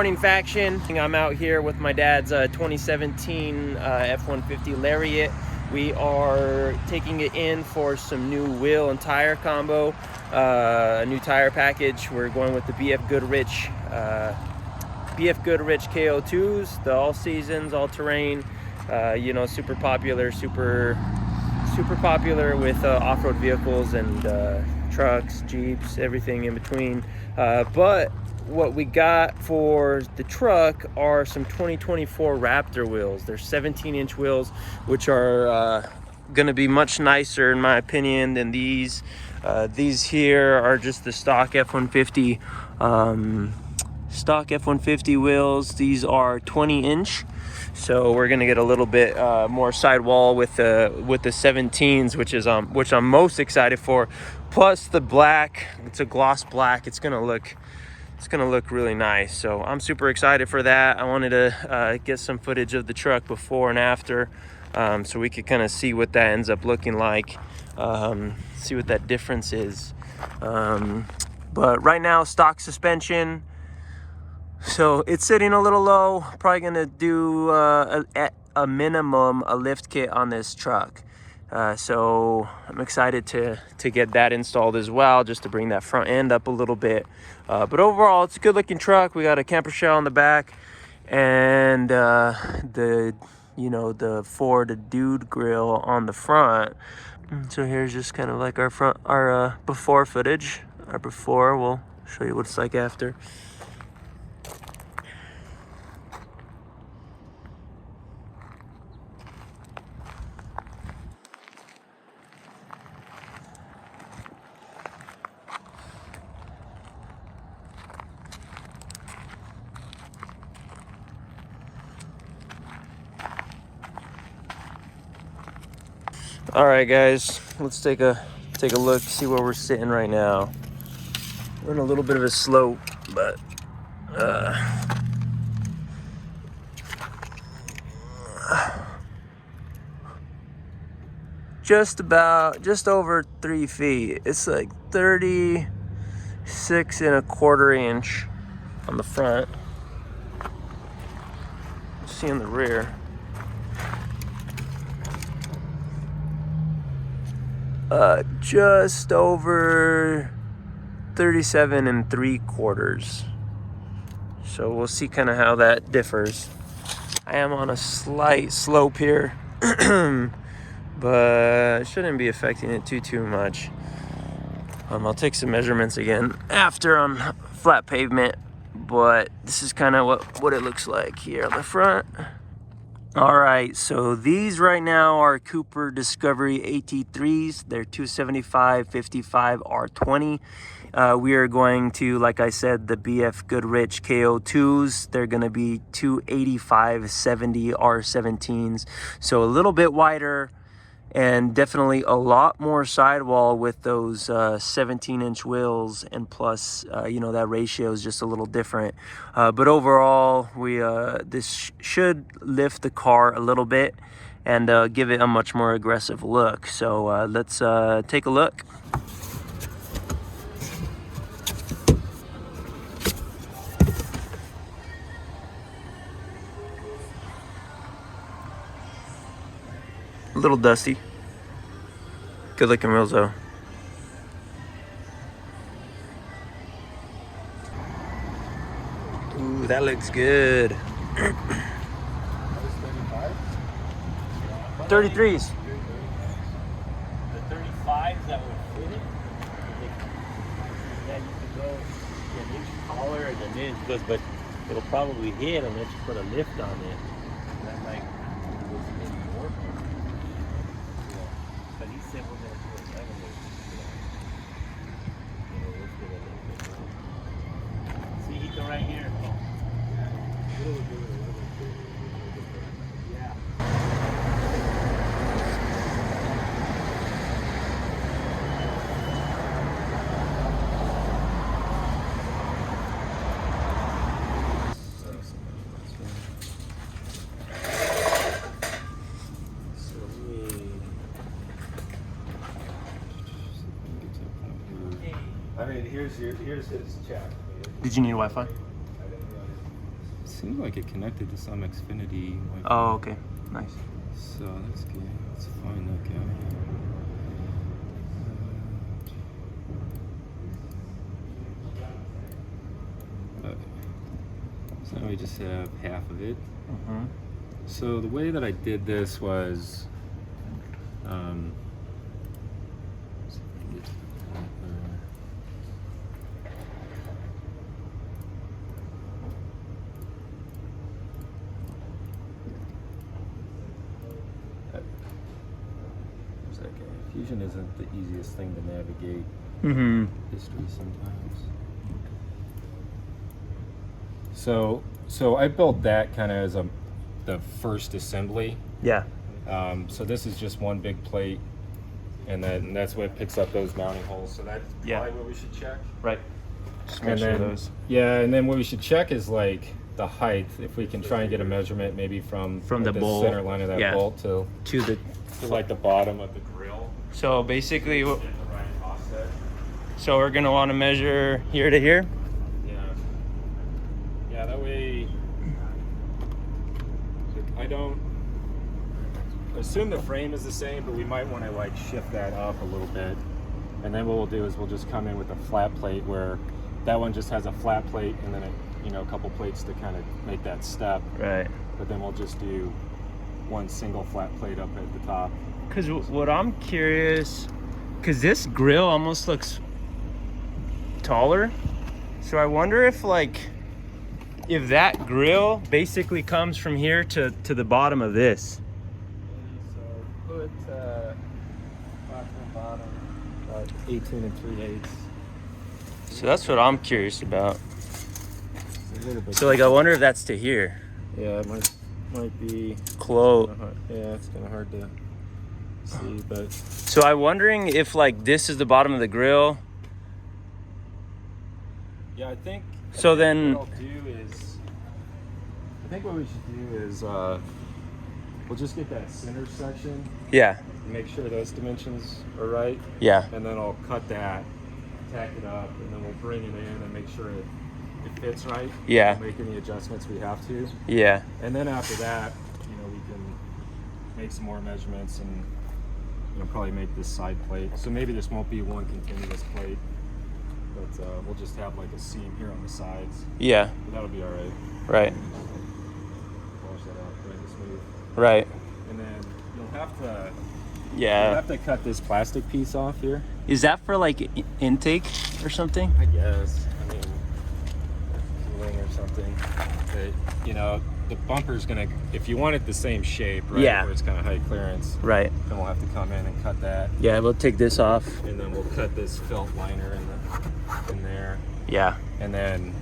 morning faction. I'm out here with my dad's 2017 F150 Lariat. We are taking it in for some new wheel and tire combo, a new tire package. We're going with the BF Goodrich KO2s, the all seasons, all terrain. You know, super popular with off-road vehicles and trucks, Jeeps, everything in between. But what we got for the truck are some 2024 Raptor wheels. They're 17-inch wheels, which are going to be much nicer, in my opinion, than these. These here are just the stock F150 wheels. These are 20-inch. So we're gonna get a little bit more sidewall with the 17s, which I'm most excited for. Plus the black, it's a gloss black. It's gonna look really nice. So I'm super excited for that. I wanted to get some footage of the truck before and after, so we could kind of see what that ends up looking like, see what that difference is. But right now, stock suspension. So it's sitting a little low. Probably gonna do a minimum a lift kit on this truck. So I'm excited to get that installed as well, just to bring that front end up a little bit. But overall, it's a good looking truck. We got a camper shell on the back, and the Ford Dude grill on the front. So here's just kind of like our before footage. Our before, we'll show you what it's like after. All right, guys, let's take a look, see where we're sitting right now. We're in a little bit of a slope, but just over 3 feet. It's like 36.25 inch on the front. See in the rear. Just over 37.75. So we'll see kind of how that differs. I am on a slight slope here, but it shouldn't be affecting it too much. I'll take some measurements again after on flat pavement, but this is kind of what it looks like here on the front. All right, so these right now are Cooper Discovery AT3s. They're 275/55 R20. We are going to, like I said, the BF Goodrich KO2s. They're going to be 285/70 R17s. So a little bit wider, and definitely a lot more sidewall with those 17-inch wheels, and plus, that ratio is just a little different. But overall, this should lift the car a little bit and give it a much more aggressive look. So let's take a look. A little dusty. Good looking wheels though. Ooh, that looks good. 33s. The 35s that would fit it, yeah, you could go an inch taller than this, but it'll probably hit unless you put a lift on it. That might more. But he said we're going to put 11 lift it a little bit. See, Ethan, right here. Yeah. I mean, here's his chat. Did you need Wi-Fi? seems like it connected to some Xfinity. Like, Oh, okay. Nice. so that's good. Let's find that guy. So now we just have half of it. Mm-hmm. So the way that I did this was, Fusion isn't the easiest thing to navigate. Mm-hmm. History sometimes. So I built that kind of as the first assembly. Yeah. So this is just one big plate, and that's what picks up those mounting holes. So that's probably what we should check. Right. Just make And sure then, those. yeah, and then what we should check is like the height. If we can try and get a measurement, maybe from the bolt. center line of that bolt to like the bottom of the grill. So basically, Get the right offset. so we're gonna want to measure here to here. Yeah, that way I don't assume the frame is the same, but we might want to like shift that up a little bit. And then what we'll do is we'll just come in with a flat plate where that one just has a flat plate and then a couple plates to kind of make that step. Right. But then we'll just do one single flat plate up at the top. Because what I'm curious, because this grill almost looks taller, so I wonder if that grill basically comes from here to the bottom of this. So put approximate bottom about 18 3/8. So that's what I'm curious about. It's a little bit. So I wonder if that's to here. Yeah, it might be Close. Yeah, it's kind of hard to see, but So I'm wondering if this is the bottom of the grill. yeah, I think. So then, What I'll do is, I think what we should do is we'll just get that center section, yeah, make sure those dimensions are right, yeah, and then I'll cut that, tack it up, and then we'll bring it in and make sure it fits right. Yeah. Make any adjustments we have to, yeah. and then after that, we can make some more measurements and probably make this side plate. So maybe this won't be one continuous plate, but we'll just have like a seam here on the sides. Yeah. But that'll be all right. Right. Polish that out, right, smooth. Right. And then you'll have to. Yeah. You'll have to cut this plastic piece off here. Is that for intake or something? I guess. I mean, cooling or something. But the bumper's gonna. If you want it the same shape, right? Yeah. Where it's kind of high clearance. Right. Then we'll have to come in and cut that. Yeah, we'll take this off. And then we'll cut this felt liner in there. Yeah. And then,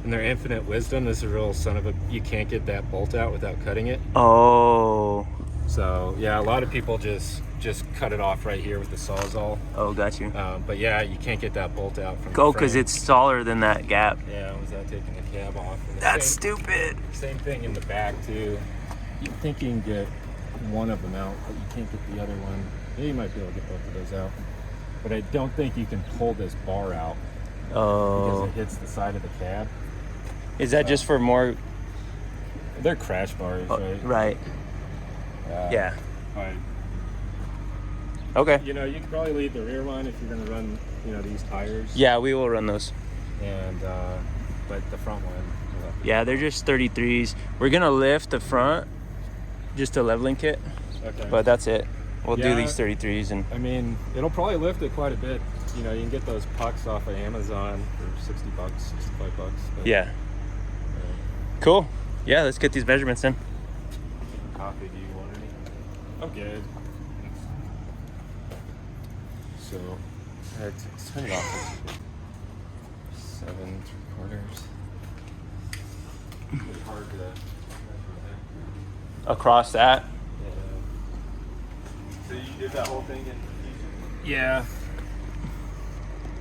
in their infinite wisdom, this is a real son of a. You can't get that bolt out without cutting it. Oh. So yeah, a lot of people just cut it off right here with the Sawzall. Oh, got you. But yeah, you can't get that bolt out from. Oh, the because frame. it's taller than that gap. Yeah, without taking the cab off. And the That's same, stupid. Same thing in the back too. You think you can get one of them out, but you can't get the other one. Yeah, you might be able to get both of those out, but I don't think you can pull this bar out because Oh. it hits the side of the cab. Is that just for more? They're crash bars, right? Right. Yeah. But Okay. you can probably leave the rear one if you're going to run, these tires. Yeah, we will run those. And but the front one. You'll have to Yeah, they're just 33s. We're gonna lift the front, just a leveling kit, Okay. but that's it. We'll do Yeah. these 33s and. I mean, it'll probably lift it quite a bit. You can get those pucks off of Amazon for $60, $65. But, Yeah. Cool. Yeah, let's get these measurements in. Coffee? Do you want any? I'm good. So, let's turn it off. 7 3/4. It's hard to measure Across that. that. Yeah. So you did that whole thing in Fusion? Yeah.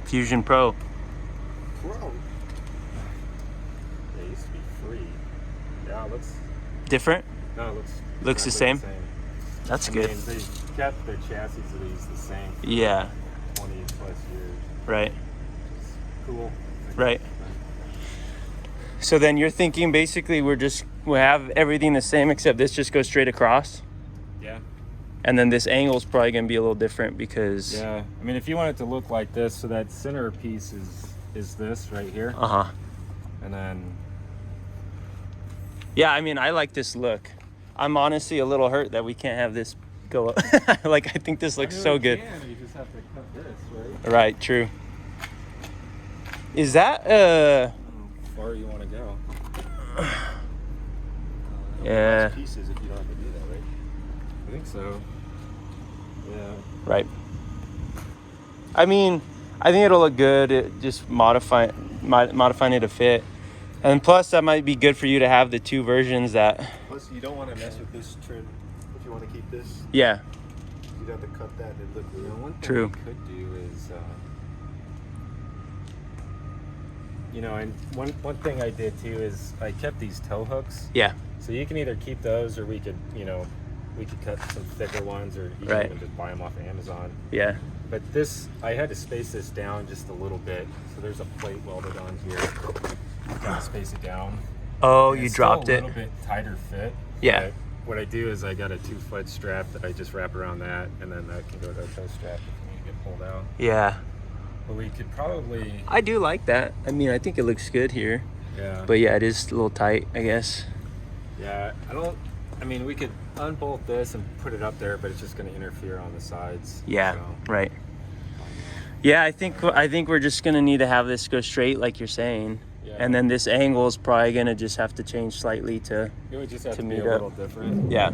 Fusion Pro. Pro. It used to be free. Yeah, it looks. Different? No, it Looks the exactly same? That's I good. mean, they kept the chassis of these the same for Yeah. 20 plus years. Right. Which is cool. Right. So then you're thinking basically we have everything the same except this just goes straight across? Yeah. And then this angle is probably going to be a little different because... Yeah. I mean, if you want it to look like this, so that center piece is this right here. Uh-huh. And then... Yeah, I mean, I like this look. I'm honestly a little hurt that we can't have this go up. Like, I think this looks so good. You just have to cut this, right? Right, true. Is that, How far you want to go? Yeah. Pieces if you don't have to do that, right? I think so. Yeah. Right. I mean, I think it'll look good. Just modifying it to fit. And plus, that might be good for you to have the two versions that... Plus, you don't want to mess with this trim if you want to keep this. Yeah. You'd have to cut that and look weird. One thing True. we could do is, and one thing I did too is I kept these tow hooks. Yeah. So you can either keep those, or we could cut some thicker ones, or you can even just buy them off Amazon. Yeah. But this, I had to space this down just a little bit. So there's a plate welded on here. Kind of space it down. Oh, And you it's dropped still it. a little bit tighter fit. Yeah. But what I do is I got a 2-foot strap that I just wrap around that, and then that can go to a tow strap if you need to get pulled out. Yeah. But we could probably... I do like that. I mean, I think it looks good here. Yeah. But yeah, it is a little tight, I guess. Yeah, I mean, we could unbolt this and put it up there, but it's just going to interfere on the sides. Yeah, So, right. Yeah, I think we're just going to need to have this go straight like you're saying. Yeah. And then this angle is probably going to just have to change slightly to... It would just have To to be meet a up. little different. Yeah.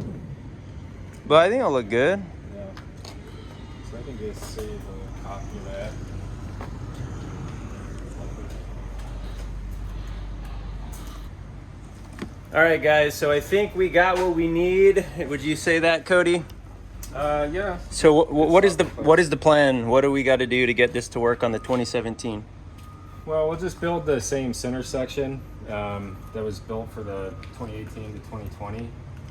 But I think it'll look good. Yeah. So I can just save a copy of that. All right, guys. So I think we got what we need. Would you say that, Cody? Yeah. So what is the plan? What do we got to do to get this to work on the 2017? Well, we'll just build the same center section that was built for the 2018 to 2020.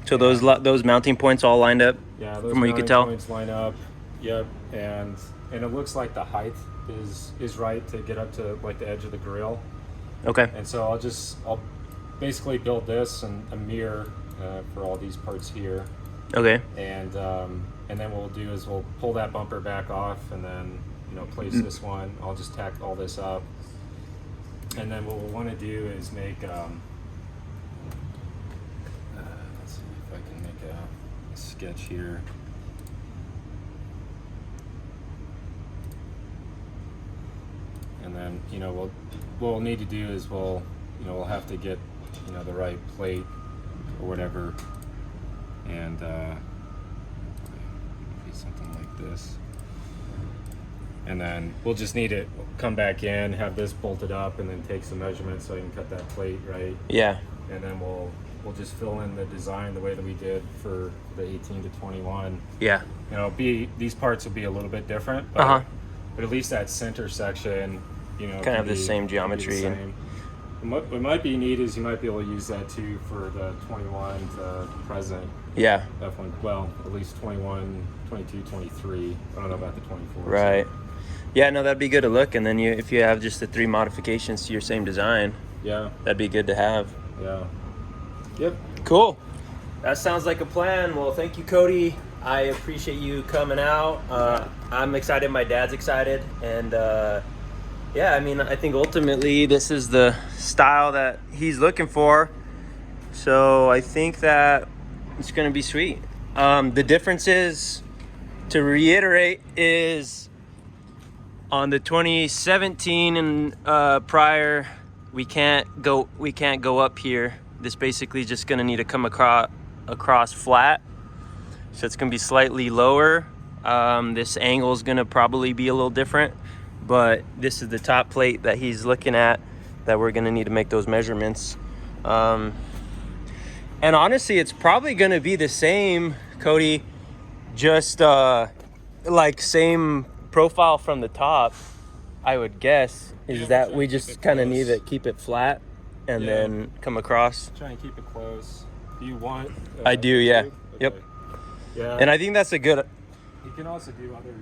So those mounting points all lined up? Yeah, those From what you could tell? points line up. Yep, and it looks like the height is right to get up to like the edge of the grill. Okay. And so I'll basically build this and a mirror for all these parts here. Okay. And then what we'll do is we'll pull that bumper back off, and then place this one. I'll just tack all this up, and then what we'll want to do is make let's see if I can make a sketch here. And then what we'll need to do is we'll have to get the right plate or whatever, and be something like this, and then we'll just need to come back in, have this bolted up, and then take some measurements so I can cut that plate right. Yeah. And then we'll just fill in the design the way that we did for the 18 to 21. Yeah. These parts will be a little bit different, but, but at least that center section, kind of have the same geometry. And what might be neat is you might be able to use that too for the 21 to present. Yeah. F1, well, at least 21, 22, 23. I don't know about the 24. Right. So. Yeah, no, that'd be good to look. And then if you have just the 3 modifications to your same design, Yeah. that'd be good to have. Yeah. Yep. Cool. That sounds like a plan. Well, thank you, Cody. I appreciate you coming out. I'm excited. My dad's excited. And yeah, I mean, I think ultimately this is the style that he's looking for. So I think that it's going to be sweet. The difference is, to reiterate, is on the 2017 and prior, we can't go up here. This basically just going to need to come across flat. So it's going to be slightly lower. This angle is going to probably be a little different, but this is the top plate that he's looking at that we're going to need to make those measurements. And honestly, it's probably going to be the same, Cody, just like same profile from the top, I would guess, is that we just kind of need to keep it flat and then come across. Try and keep it close. Do you want? I do, yeah. Okay. Yep. Yeah. And I think that's a good... You can also do other,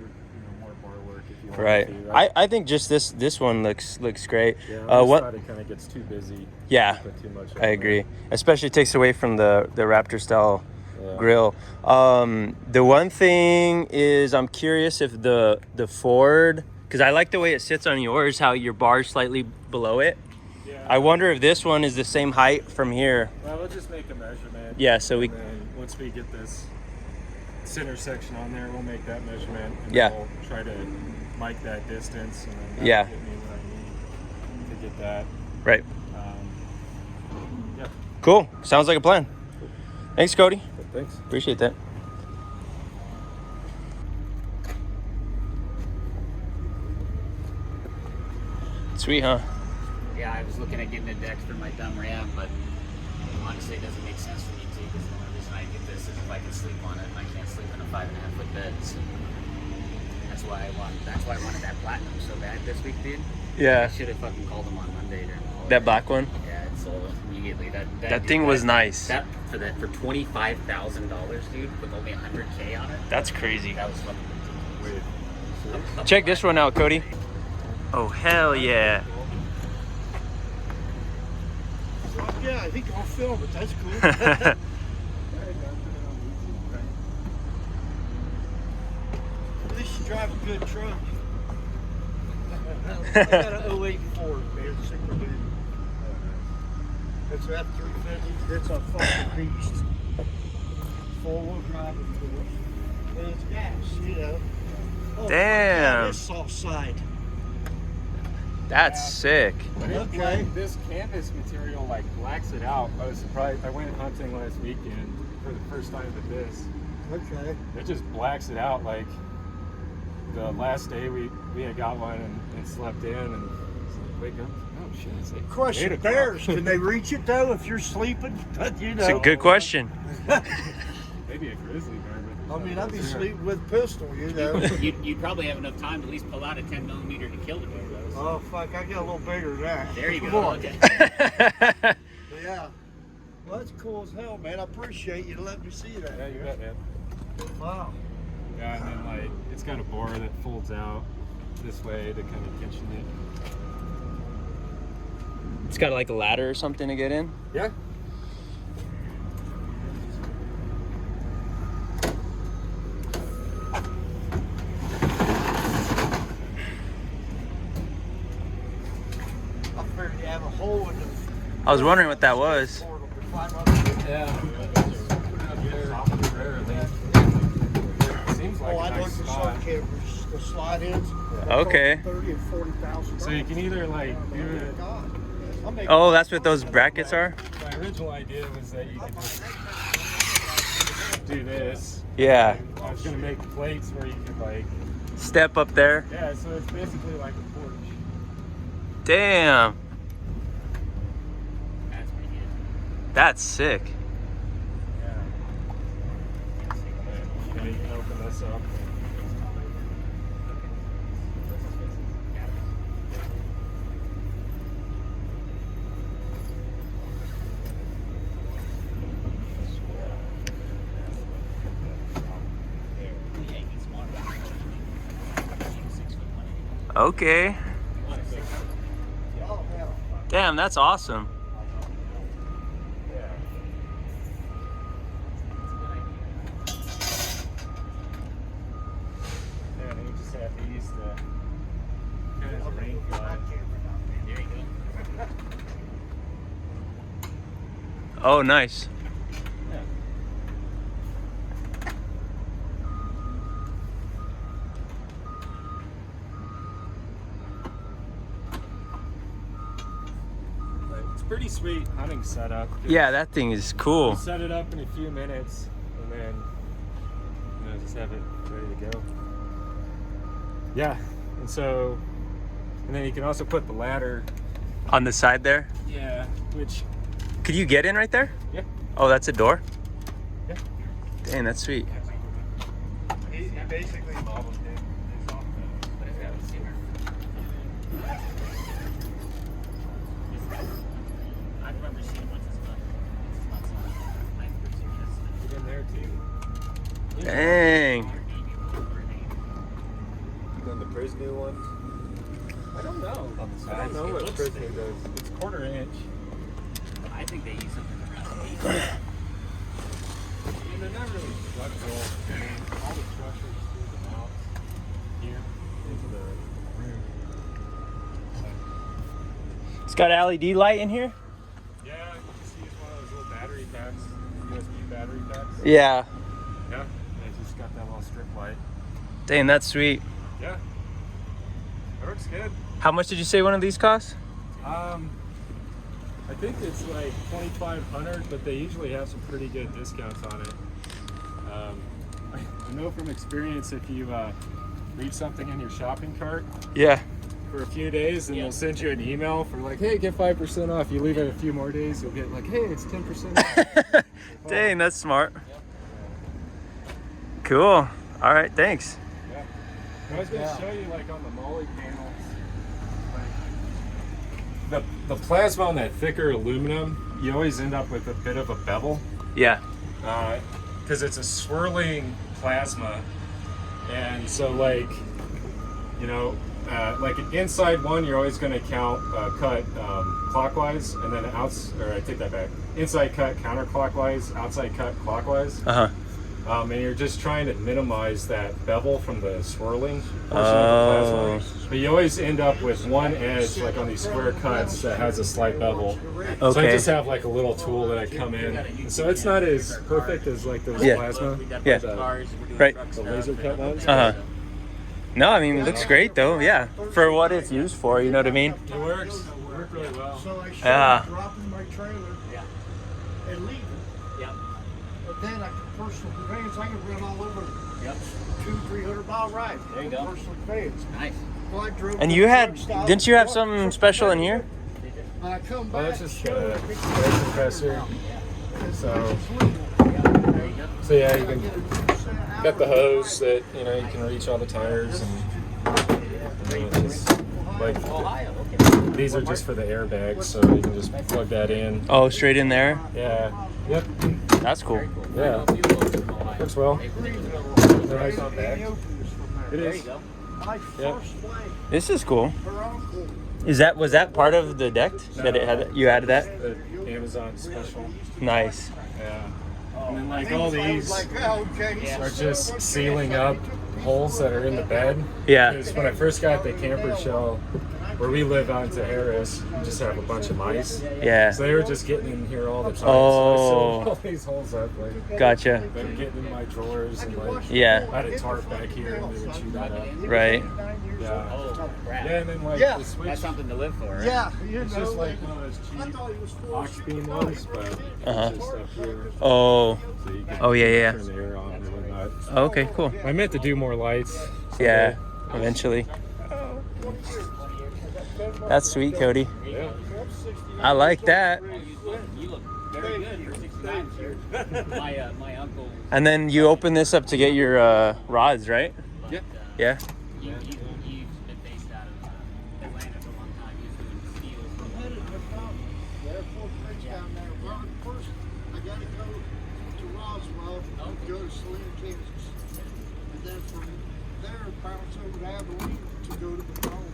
more bar work if you you want Right. to. I think just this one looks great. Yeah, I what? thought it kind of gets too busy. Yeah, Put too much I on agree. Especially takes away from the Raptor style there. Yeah. grill. The one thing is I'm curious if the Ford, because I like the way it sits on yours, how your bar's slightly below it. Yeah. I wonder if this one is the same height from here. Well, we'll just make a measurement. Yeah, so we. And then once we get this center section on there, we'll make that measurement. And Yeah. We'll try to mic that distance. And then that'll Yeah. get me what I need to get that. Right. Yeah. Cool. Sounds like a plan. Thanks, Cody. Thanks. Appreciate that. Sweet, huh? Yeah, I was looking at getting a deck for my dumb Ram, but honestly, it doesn't make sense for me to, because the only reason I get this is if I can sleep on it, and I can't sleep in a 5.5 foot bed. So that's why I wanted that Platinum so bad this week, dude. I Yeah. should have fucking called them on Monday during the holiday. That black one? Yeah, it sold immediately. That thing was nice. That for $25,000, dude, with only 100K on it. That's crazy. That was fucking ridiculous. Check this one out, Cody. Oh, hell yeah. Yeah, I think I'll film it. That's cool. At least you drive a good truck. I got an 08 Ford, man. Super dude. It's an F350. It's a fucking beast. Four-wheel drive, of course. And it's gas, you know. Oh, Damn. This soft side. That's sick. Okay. This canvas material like blacks it out. I was surprised. I went hunting last weekend for the first time with this. Okay. It just blacks it out. Like the last day we had got one and slept in and wake up. Oh shit! It's like Question: 8 o'clock. bears, can they reach it though if you're sleeping? You know. It's a good question. Maybe a grizzly bear. I mean, I'd be sleeping with a pistol, you know. You'd probably have enough time to at least pull out a 10mm to kill the bear. Oh fuck, I got a little bigger than that. There you Come go. on. Okay. But yeah. Well, that's cool as hell, man. I appreciate you letting me see that. Yeah, you bet, man. Wow. Yeah, and then like it's got a bore that folds out this way to kind of kitchen it. It's got like a ladder or something to get in. Yeah. I figured you have a hole in the. I was wondering what that was. Seems like Oh, a I nice looked for spot. some campers, the slide-ins. Okay. 30 and 40,000. So you can either like do it. God. I'll make Oh, that's what those brackets are? My original idea was that you could just do this. Yeah. I was gonna make plates where you could like, Step up there. yeah. So it's basically like a porch. Damn. That's pretty good. That's sick. Yeah. And, you can open this up. Okay. Oh, hell. Damn, that's awesome. Yeah, then you just have to use the kind of rain guard. There you go. Oh, nice. It's pretty sweet hunting setup. Yeah, that thing is cool. Set it up in a few minutes and then just have it ready to go. Yeah, and then you can also put the ladder. On the side there. Yeah, which Could you get in right there? yeah. Oh, that's a door? Yeah. Dang, that's sweet. He basically modeled his off But it's got a simmer. I remember seeing what's his butt. Get in there too. Dang. Then the Frisbee one? I don't know. On the side. I don't know what Frisbee does. It's 1/4 inch. I think they use something around 8. And they're not really flexible. I mean, all the structures through the mount here into the room. It's got LED light in here? Yeah, you can see it's one of those little battery packs, USB battery packs. Yeah. Yeah, and it's just got that little strip light. Dang, that's sweet. Yeah, it works good. How much did you say one of these costs? I think it's like $2,500, but they usually have some pretty good discounts on it. I know from experience if you leave something in your shopping cart Yeah. for a few days, and they'll send you an email for like, hey, get 5% off. You leave it a few more days, you'll get like, hey, it's 10% off. Dang, that's smart. Cool. All right, thanks. Yeah. I was going to show you like on the Molly panels, like the plasma on that thicker aluminum, you always end up with a bit of a bevel. Yeah. Because it's a swirling plasma, and so like, you know, like an inside one, you're always going to cut clockwise, and then I take that back. Inside cut counterclockwise, outside cut clockwise. And you're just trying to minimize that bevel from the swirling portion of the plasma. But you always end up with one edge, like on these square cuts, that has a slight bevel. Okay. So I just have like a little tool that I come in. So it's not as perfect as like those plasma. Yeah. Right. The laser cut ones. No, I mean, it looks great though. Yeah. For what it's used for, you know what I mean? It works. It worked really well. So I Yeah. started dropping my trailer and leaving. Yep. But then I could personal conveyance, I could run all over Yep. 200-300 mile ride. There you go. Personal conveyance. Nice. Well, I drove And to you the had, truck stop, didn't you have walked something across special the in here? And I come Well, back. that's just showed the up, picked air up compressor. So, There you go. so yeah, you can got the hose that you can reach all the tires, and it's just like Ohio. Okay. these are just for the airbags, so you can just plug that in. Oh, straight in there? Yeah. Yep. That's cool. Yeah. Works well. Right on back. It There is. you go. My first flight, This is cool. her uncle. Was that part of the deck that it had? You added that? The Amazon special. Nice. Yeah. And then like all these Like, oh, okay. are just sealing up holes that are in the bed. Yeah. Because when I first got the camper shell, where we live out in Harris, we just have a bunch of mice. Yeah. So they were just getting in here all the time. Oh. So I sealed all these holes up. Like, Gotcha. they were getting in my drawers, and like Yeah. I had a tarp back here, and they would chew that up. Right. Yeah. Oh, crap. Yeah, and then like Yeah. the switch. That's something to live for, right? Yeah, you It's know, just like one of I those thought he was cheap full ox beam ones, but it's just up here. Oh. So you can Oh, yeah. turn the air on and whatnot. Okay, cool. I meant to do more lights. Yeah, eventually. That's sweet, Cody. Yeah. I like that. You look very good for 69, sir. My uncle, And then you open this up to get your rods, right? Yeah. Yeah. you've been based out of Atlanta for a long time. He was doing steel for headed about the airport bridge down there. Well, first, I gotta go to Roswell and go to Salina, Kansas. And then from there, bounce over to Abilene to go to McDonald's.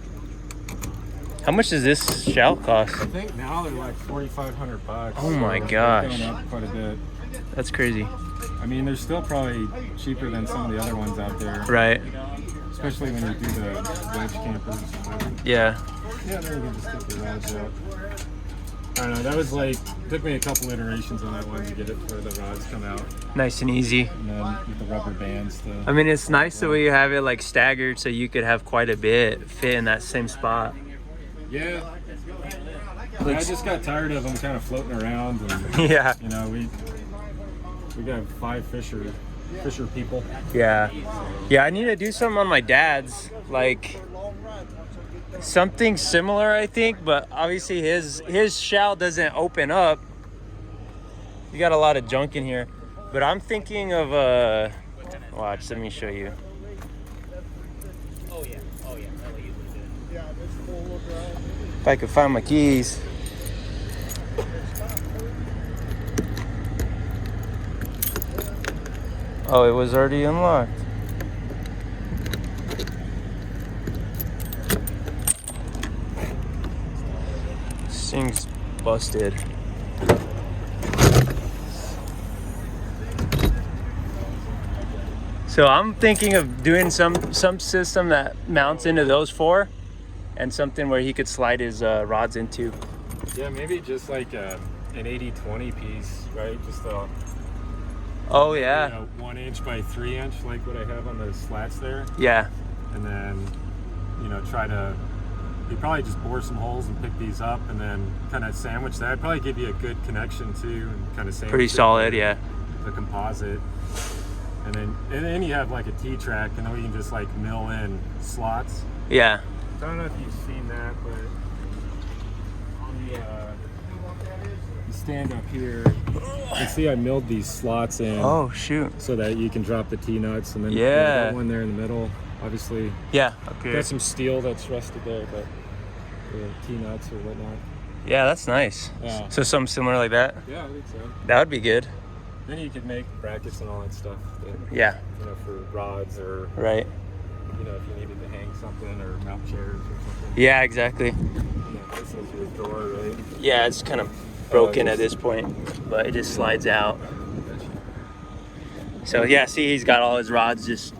How much does this shell cost? I think now they're like $4,500. Oh my So gosh. they're going up quite a bit. That's crazy. I mean, they're still probably cheaper than some of the other ones out there. Right. Especially when you do the wedge campers. Yeah. Yeah, then you can just stick the rods up. I don't know, that was like, took me a couple iterations on that one to get it where the rods come out. Nice and easy. And then with the rubber bands to... I mean, it's nice the way you have it like staggered so you could have quite a bit fit in that same spot. Yeah. I just got tired of them kind of floating around, and Yeah. you know, we got 5 fisher people. Yeah. Yeah, I need to do something on my dad's, like something similar, I think, but obviously his shell doesn't open up. You got a lot of junk in here, but I'm thinking of watch, let me show you. Oh yeah. That way you would do it. Yeah, this full of If I could find my keys. Oh, it was already unlocked. thing's busted. So I'm thinking of doing some system that mounts into those four, and something where he could slide his rods into. Yeah, maybe just like an 80-20 piece, right? Just a Oh yeah. 1 inch by 3 inch, like what I have on those slats there. Yeah. And then, you probably just bore some holes and pick these up, and then kind of sandwich that. I'd probably give you a good connection too, and kind of sandwich. Pretty solid, yeah. The composite. And then you have like a T-track, and then we can just like mill in slots. Yeah. I don't know if you've seen that, but on the you stand up here, you see I milled these slots in. Oh shoot. So that you can drop the T-nuts, and then Yeah. that one there in the middle, obviously. Yeah. Okay. Got some steel that's rusted there, but the T-nuts or whatnot. Yeah, that's nice. Yeah. So something similar like that. Yeah, I think so. That would be good. Then you could make brackets and all that stuff. Yeah. For rods, or Right. if you needed to hang something or mount chairs or something. Yeah, exactly. This is your door, right? Yeah, it's kind of broken at this point, but it just slides out. So yeah, see, he's got all his rods. Just,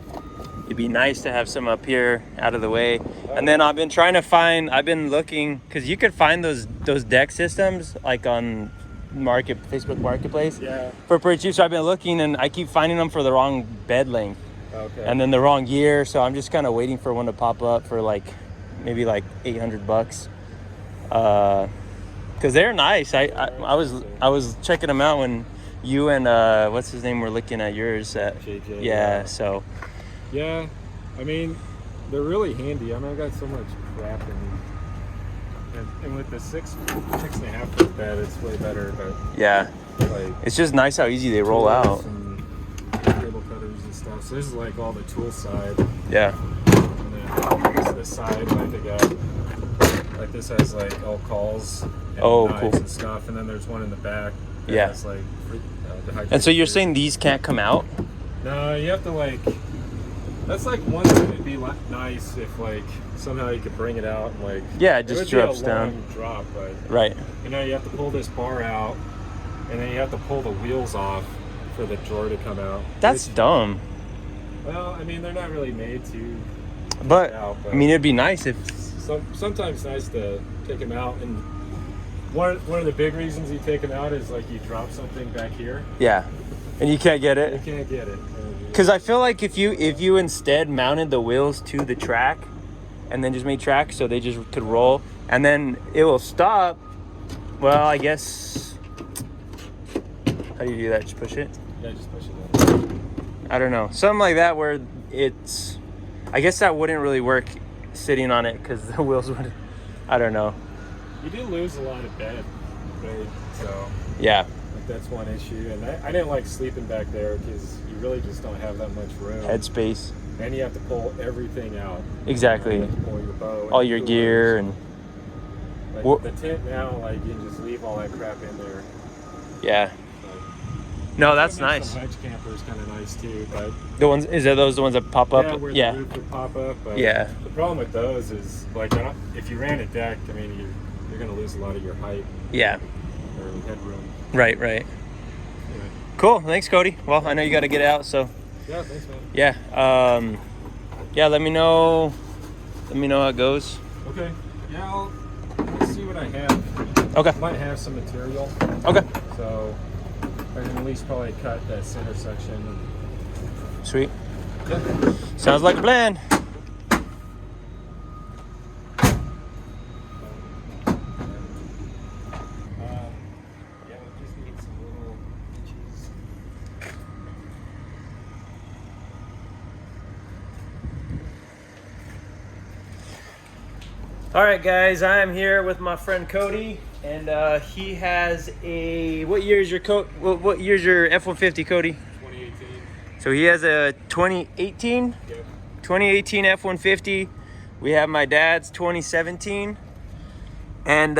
it'd be nice to have some up here out of the way. And then I've been looking, because you could find those deck systems like on Facebook Marketplace. Yeah. For pretty cheap. So I've been looking, and I keep finding them for the wrong bed length. Okay. And then the wrong year. So I'm just kind of waiting for one to pop up for maybe $800. Because they're nice. I was checking them out when you and what's his name were looking at yours at JJ. yeah. So yeah, I mean, they're really handy. I mean, I got so much crap and with the 6.5 foot bed, it's way better. But yeah, like, it's just nice how easy they roll out. And cable cutters and stuff. So this is like all the tool side. Yeah. And then this is the side, like they got, like this has like all calls and knives cool. and stuff, and then there's one in the back that Yeah. has like And so you're saying these can't come out? no, you have to that's like one thing that'd be nice if somehow you could bring it out and Yeah, it just would be drops a down. long drop, but Right. you have to pull this bar out, and then you have to pull the wheels off for the drawer to come out. That's dumb. Well, I mean, they're not really made to But out, I mean, it'd be nice if sometimes nice to take them out, and one of the big reasons you take them out is you drop something back here, yeah, and you can't get you it. can't get it. Because I feel like if you instead mounted the wheels to the track, and then just made tracks so they just could roll, and then it will stop. Well, I guess. How do you do that? Just push it? Yeah, just push it out. I don't know. Something like that where it's. I guess that wouldn't really work sitting on it because the wheels would. I don't know. You do lose a lot of bed, right? So Yeah. that's one issue, and I didn't like sleeping back there because you really just don't have that much room. Headspace. And you have to pull everything out. Exactly. You have to pull your bow and All your coolers. gear and. The tent now, you can just leave all that crap in there. Yeah. No, that's That makes nice. Some hedge campers kind of nice too, but The ones are those the ones that pop up? yeah, where Yeah. the roof would pop up. But Yeah. The problem with those is if you ran a deck, I mean you're going to lose a lot of your height Yeah. or headroom. Right. Anyway. Cool. Thanks, Cody. Well, I know you got to get out, so Yeah, thanks, man. yeah. Yeah. Let me know. Let me know how it goes. Okay. Yeah, let's see what I have. Okay. Might have some material, Okay. so I can at least probably cut that center section. Sweet. Yeah. Sounds like a plan. Yeah, we just need some little inches. All right, guys. I am here with my friend Cody, and he has a. What year is your What year's your F150, Cody? 2018. So he has a 2018. Yep. 2018 F150. We have my dad's 2017. And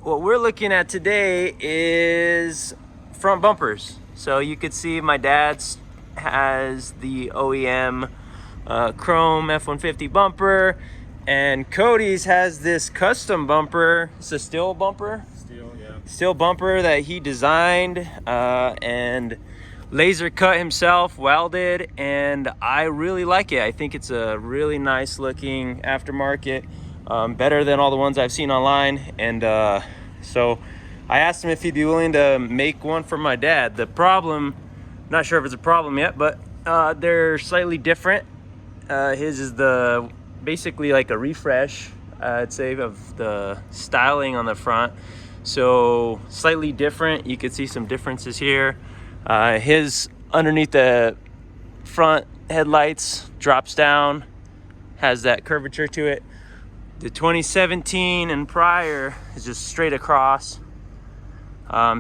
what we're looking at today is front bumpers. So you could see my dad's has the OEM chrome F150 bumper. And Cody's has this custom bumper. It's a steel bumper. Steel, yeah. Steel bumper that he designed and laser cut himself, welded, and I really like it. I think it's a really nice looking aftermarket, better than all the ones I've seen online. And so I asked him if he'd be willing to make one for my dad. The problem, not sure if it's a problem yet, but they're slightly different. His is basically like a refresh, I'd say, of the styling on the front. So slightly different. You could see some differences here. His underneath the front headlights drops down, has that curvature to it. The 2017 and prior is just straight across.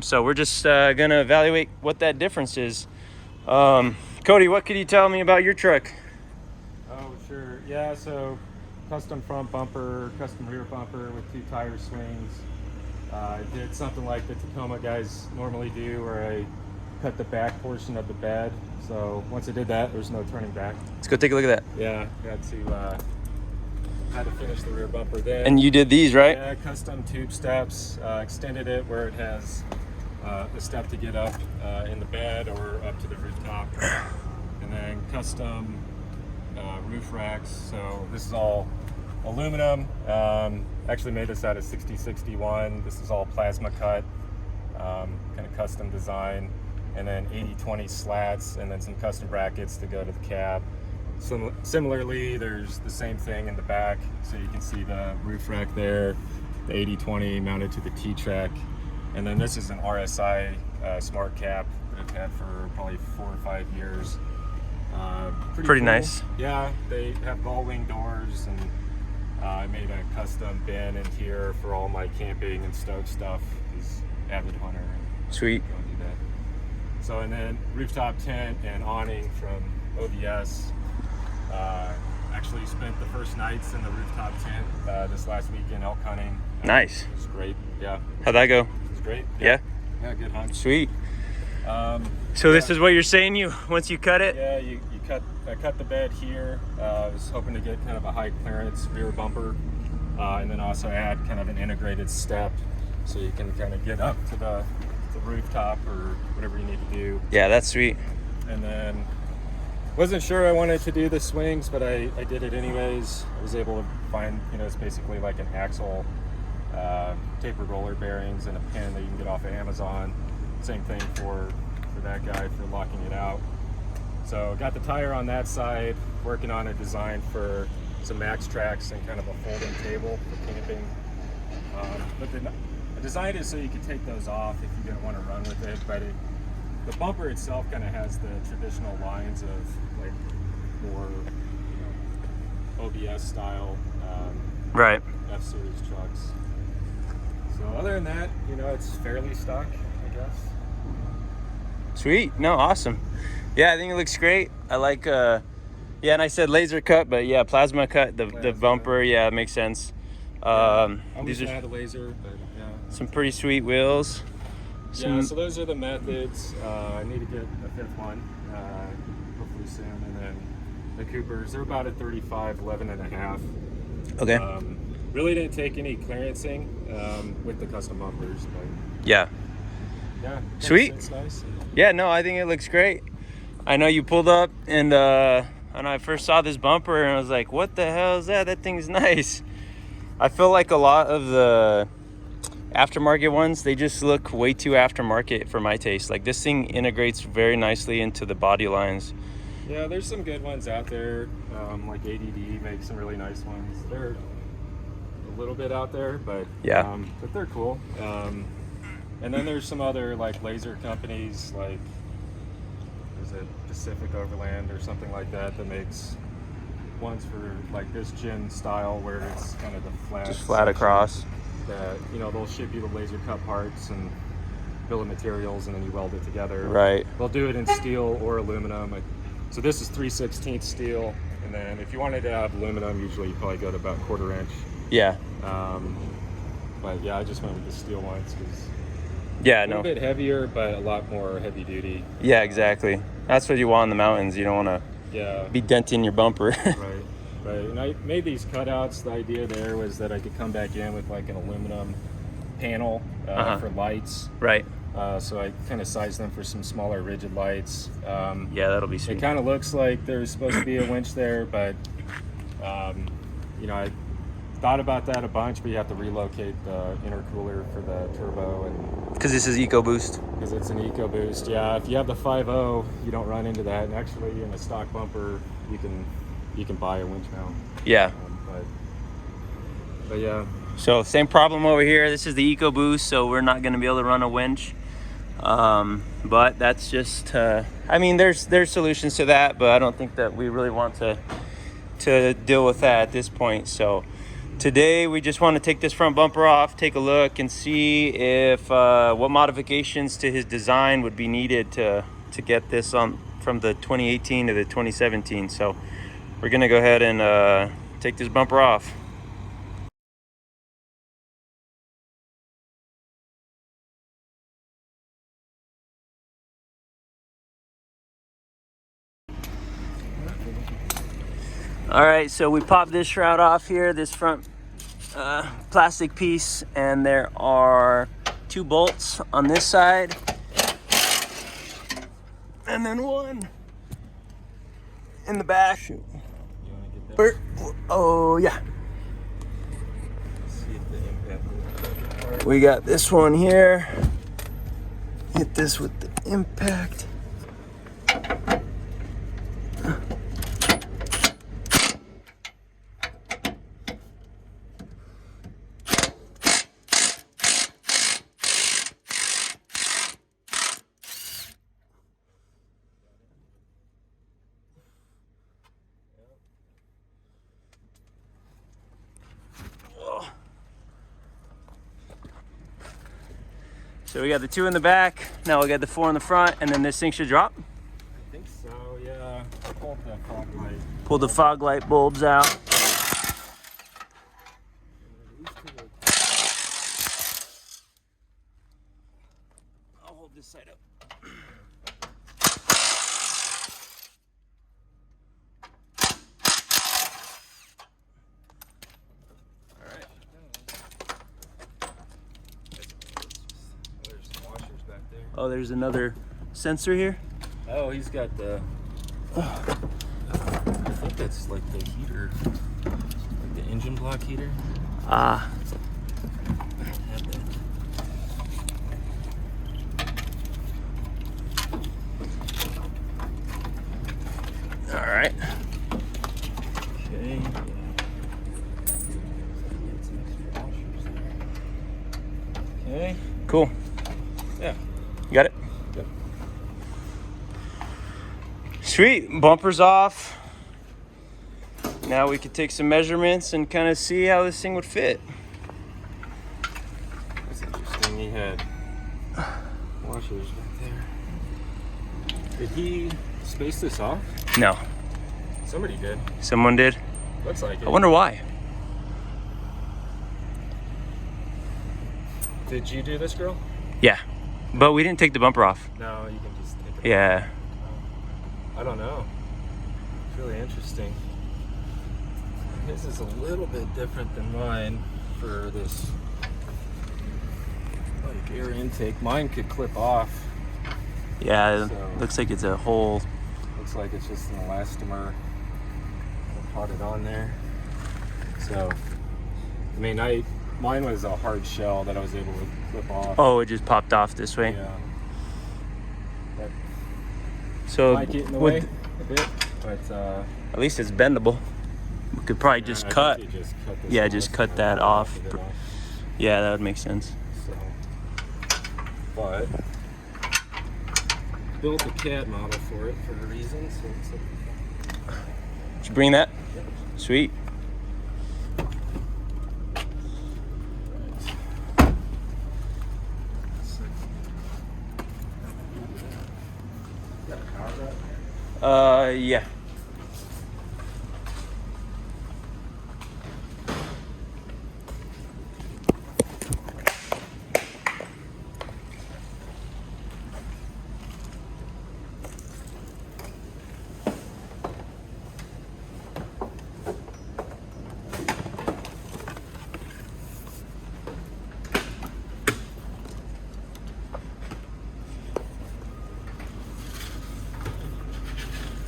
So we're just gonna evaluate what that difference is. Cody, what could you tell me about your truck? Oh, sure. Yeah, so custom front bumper, custom rear bumper with 2 tire swings. I did something like the Tacoma guys normally do, where I cut the back portion of the bed. So once I did that, there's no turning back. Let's go take a look at that. Yeah, had to finish the rear bumper then. And you did these, right? Yeah, custom tube steps, extended it where it has a step to get up in the bed or up to the rooftop. And then custom roof racks. So this is all aluminum. Actually made this out of 6061. This is all plasma cut, kind of custom design. And then 80/20 slats, and then some custom brackets to go to the cab. Similarly, there's the same thing in the back, so you can see the roof rack there, the 80/20 mounted to the T-track. And then this is an RSI smart cap that I've had for probably 4 or 5 years. Pretty cool. nice. Yeah, they have gull wing doors, and I made a custom bin in here for all my camping and stove stuff. He's avid hunter. Sweet. Go and do that. So, and then rooftop tent and awning from OBS. Actually spent the first nights in the rooftop tent this last weekend elk hunting. Nice. It was great. Yeah. How'd that go? It was great. Yeah? Yeah, good hunt. Sweet. So This is what you're saying, once you cut it? Yeah, I cut the bed here. I was hoping to get kind of a high clearance rear bumper, and then also add kind of an integrated step so you can kind of get up to the rooftop or whatever you need to do. Yeah, that's sweet. And then wasn't sure I wanted to do the swings, but I did it anyways. I was able to find, it's basically like an axle, tapered roller bearings and a pin that you can get off of Amazon. Same thing for that guy for locking it out. So got the tire on that side, working on a design for some max tracks and kind of a folding table for camping. But I designed it so you could take those off if you didn't want to run with it, but the bumper itself kind of has the traditional lines of like more OBS style Right. F-Series trucks. So other than that, it's fairly stock, I guess. Sweet. No, awesome. Yeah, I think it looks great. I like, and I said laser cut, but yeah, plasma cut, the bumper, yeah, it makes sense. I These wish I are had a laser, but yeah. some pretty sweet wheels. Yeah, so those are the methods. I need to get a 5th one, hopefully soon. And then the Coopers, they're about a 35, 11 and a half. Okay. Really didn't take any clearancing with the custom bumpers, but Yeah. yeah. Sweet. It's nice. Yeah, no, I think it looks great. I know you pulled up and I first saw this bumper and I was like, what the hell is that? That thing's nice. I feel like a lot of the aftermarket ones, they just look way too aftermarket for my taste. Like this thing integrates very nicely into the body lines. Yeah, there's some good ones out there. Like ADD makes some really nice ones. They're a little bit out there, but Yeah. But they're cool. And then there's some other like laser companies, like is it Pacific Overland or something like that makes ones for like this gin style where it's kind of the flat, Just flat across. That they'll ship you the laser cut parts and bill of materials, and then you weld it together. Right. They'll do it in steel or aluminum. So this is 3/16 steel, and then if you wanted to have aluminum, usually you probably go to about 1/4 inch. Yeah. But yeah, I just went with the steel ones because Yeah, a little no. bit heavier, but a lot more heavy duty. Yeah, exactly. That's what you want in the mountains. You don't want to Yeah. be denting your bumper. Right. But and I made these cutouts. The idea there was that I could come back in with like an aluminum panel for lights. Right. So I kind of sized them for some smaller rigid lights. Yeah, that'll be sweet. It kind of looks like there's supposed to be a winch there, but you know, I thought about that a bunch, but you have to relocate the intercooler for the turbo, and because this is EcoBoost. because it's an EcoBoost. Yeah, if you have the 5.0, you don't run into that. And actually, in a stock bumper, you can buy a winch mount. Yeah. But yeah. So same problem over here. This is the EcoBoost, so we're not going to be able to run a winch. But that's just, I mean, there's solutions to that, but I don't think that we really want to deal with that at this point. So today we just want to take this front bumper off, take a look, and see if what modifications to his design would be needed to get this on from the 2018 to the 2017. So we're gonna go ahead and take this bumper off. All right, so we popped this shroud off here, this front plastic piece, and there are 2 bolts on this side, and then 1 in the back. You want to get that? Oh yeah. See if the impact. We got this one here. Hit this with the impact. So we got the 2 in the back, now we got the 4 in the front, and then this thing should drop. I think so, yeah. I pulled the fog light. Pull the fog light bulbs out. I'll hold this side up. Oh, there's another sensor here. Oh, he's got the. I think that's like the heater, like the engine block heater. Ah. All right. Okay. Okay. Cool. Yeah. You got it? Yep. Sweet. Bumper's off. Now we could take some measurements and kind of see how this thing would fit. That's interesting. He had washers back there. Did he space this off? No. Somebody did. Someone did? Looks like it. I wonder why. Did you do this, girl? Yeah. But we didn't take the bumper off. No, you can just take it Yeah. off. I don't know. It's really interesting. His is a little bit different than mine for this like air intake. Mine could clip off. Yeah, So- looks like it's a whole. Looks like it's just an elastomer. I'll pot it on there. So, I mean, mine was a hard shell that I was able to clip off. Oh, it just popped off this way. Yeah. That So might get in the would- way a bit, but at least it's bendable. We could probably just I cut. think you just cut this Yeah, off just cut and that then off. it Yeah, that would make sense. So, but built a CAD model for it for a reason. So it's Did you bring that? Sweet. Yeah.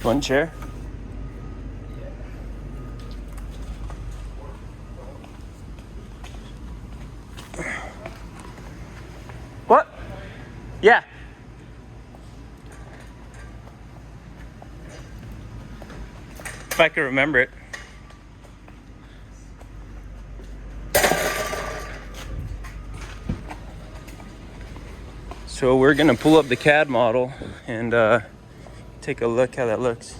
One chair. What? Yeah. If I could remember it. So we're gonna pull up the CAD model and take a look how that looks.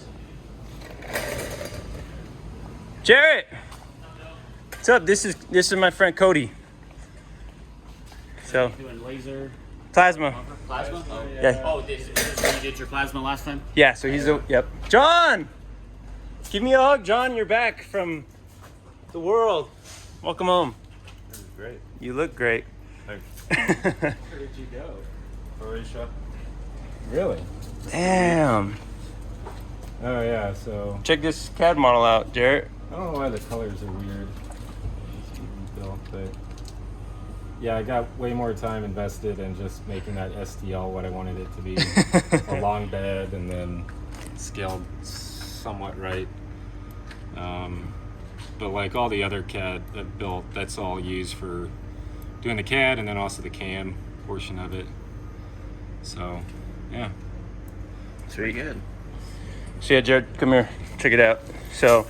Jarrett! What's up? This is my friend Cody. So Doing laser plasma. plasma. Oh, Yeah. Oh, is this where you did your plasma last time? Yeah, so he's a yep. John! Give me a hug, John. You're back from the world. Welcome home. This is great. You look great. Thanks. Where did you go? Croatia. Really? Damn. Oh yeah, so Check this CAD model out, Jarrett. I don't know why the colors are weird. Built, but yeah, I got way more time invested in just making that STL what I wanted it to be. A long bed and then scaled somewhat right. But like all the other CAD that built, that's all used for doing the CAD and then also the CAM portion of it. So yeah. Sweet. Good. So yeah, Jared, come here. Check it out. So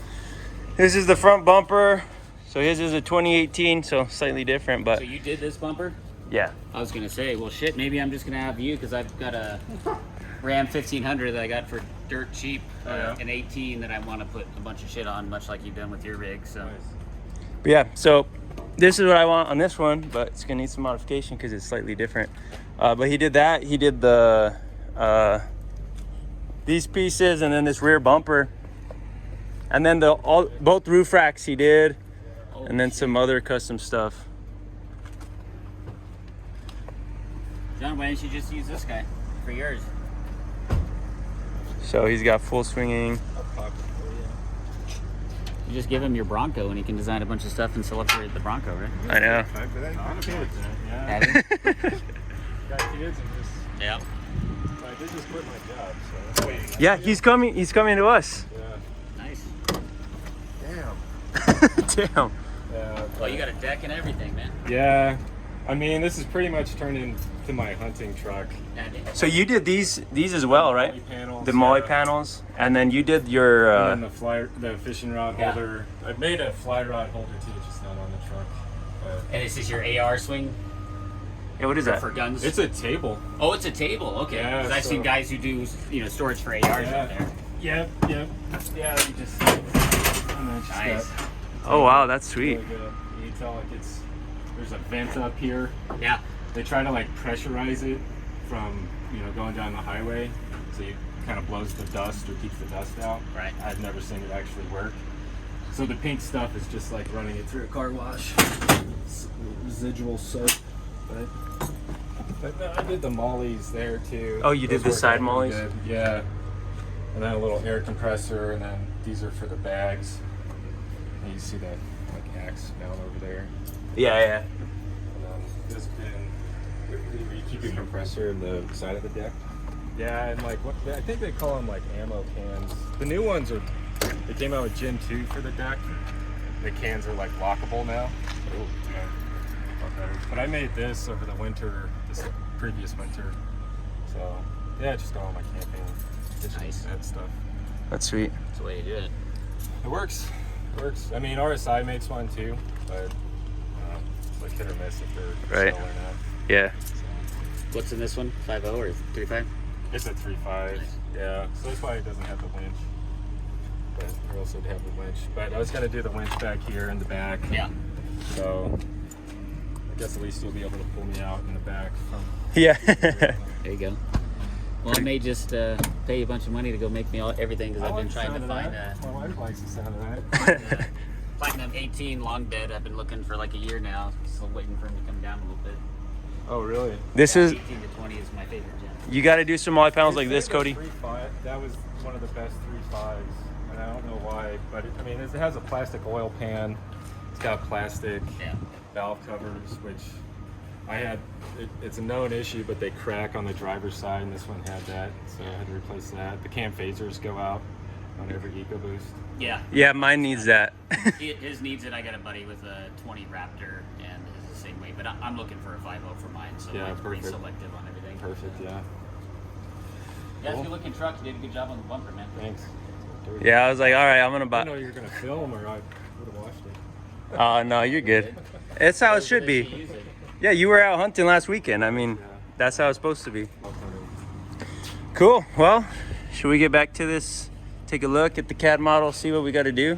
this is the front bumper. So his is a 2018, so slightly different, but So you did this bumper? yeah. I was gonna say, well, shit. Maybe I'm just gonna have you because I've got a Ram 1500 that I got for dirt cheap, yeah? an 18 that I want to put a bunch of shit on, much like you've done with your rig. So But yeah, so this is what I want on this one, but it's gonna need some modification because it's slightly different. But he did that. He did the these pieces and then this rear bumper, and then both roof racks he did, and then some other custom stuff. John, why didn't you just use this guy for yours? So he's got full swinging. You just give him your Bronco and he can design a bunch of stuff and celebrate the Bronco, right? I know. Time for that? I'm okay with that, yeah. Have you? Got kids and just, Yeah. I did just quit my job, so that's waiting. Yeah, he's coming. He's coming to us. Yeah. Nice. Damn. Damn. Yeah. Well, you got a deck and everything, man. Yeah. I mean, this is pretty much turned into my hunting truck. So you did these as well, right? Molly panels, The Molly yeah. panels, and then you did your. And then the fishing rod Yeah. holder. I made a fly rod holder too, just not on the truck. But And this is your AR swing Yeah, what is that? for guns? it's a table. Oh, it's a table. Okay. Yeah, Because I've so- seen guys who do, storage for ARs out there. Yep. Yeah, you just. And then just Nice. got Oh wow, that's sweet. really good. You can tell like there's a vent up here. Yeah. They try to like pressurize it from going down the highway, so it kind of blows the dust or keeps the dust out. Right. I've never seen it actually work. So the pink stuff is just like running it through a car wash, residual soap. But no, I did the mollies there too. Oh, you did Those the worked side out pretty mollies? good. Yeah. And then a little air compressor, and then these are for the bags. And you see that like axe down over there. Yeah. And then this pin, where you keep your compressor in the side of the deck. Yeah, and like what I think they call them like ammo cans. The new ones they came out with Gen 2 for the deck. The cans are like lockable now. Oh, yeah. But I made this over the winter, this previous winter. So yeah, just all my camping, kitchen, Nice. that stuff. That's sweet. That's the way you do it. It works. I mean, RSI makes one too, but it's like hit or miss if they're Right. still or not. Yeah. What's in this one? 5.0 or 3.5? It's a 3.5. Nice. Yeah, so that's why it doesn't have the winch. But or else it'd have the winch. But I was gonna do the winch back here in the back. Yeah. So I guess at least you'll be able to pull me out in the back from. Yeah. There you go. Well, I may just pay you a bunch of money to go make me everything because I've been trying to find My wife likes the sound of that. Platinum 18 long bed. I've been looking for like a year now. Still waiting for him to come down a little bit. Oh really? This is 18 to 20 is my favorite gen. you got to do some Molly panels like this, That Cody. 3.5, that was one of the best 3.5s, and I don't know why, but it has a plastic oil pan. It's got plastic Yeah. valve covers, which It's a known issue, but they crack on the driver's side, and this one had that, so I had to replace that. The cam phasers go out on every EcoBoost. Yeah. Yeah, mine needs that. His needs it. I got a buddy with a 20 Raptor, and it's the same way. But I'm looking for a 5.0 for mine, so Yeah, mine's pretty perfect. selective on everything. Perfect, yeah. Yeah, it's a good looking truck. You did a good job on the bumper, man. Thanks. Yeah, I was like, all right, I'm gonna I buy. didn't know you were gonna film, or I would have watched it. Oh no, you're good. It's how it should be. Use it. Yeah, you were out hunting last weekend. I mean, Yeah. that's how it's supposed to be. I'll come in. Cool. Well, should we get back to this? Take a look at the CAD model, see what we got to do.